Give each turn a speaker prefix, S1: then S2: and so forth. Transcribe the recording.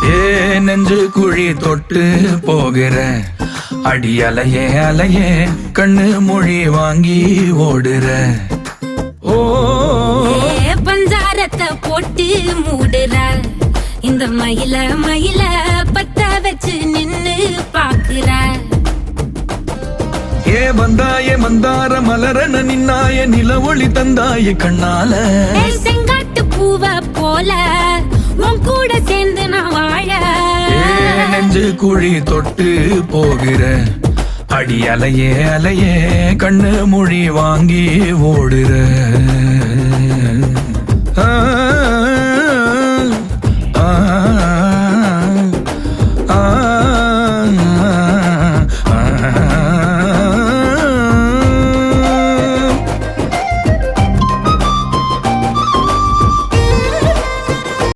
S1: ஏ நெஞ்சு குழி தொட்டு போகிற அடி அலையே அலையே கண்ணு மொழி வாங்கி ஓடுற. ஓ
S2: பஞ்சாரத்தை போட்டு மூடுற இந்த மயில மயில பத்த வச்சு நின்னு பாக்குற.
S1: ஏ வந்தாய மந்தார மலரன நின்னாய நில ஒளி தந்தாய கண்ணால.
S2: செங்காட்டு பூவ போல உன் கூட சேர்ந்து நான் வாழ.
S1: நெஞ்சு குழி தொட்டு போகிற அடி அலையே அலையே கண்ணு மொழி வாங்கி ஓடுற.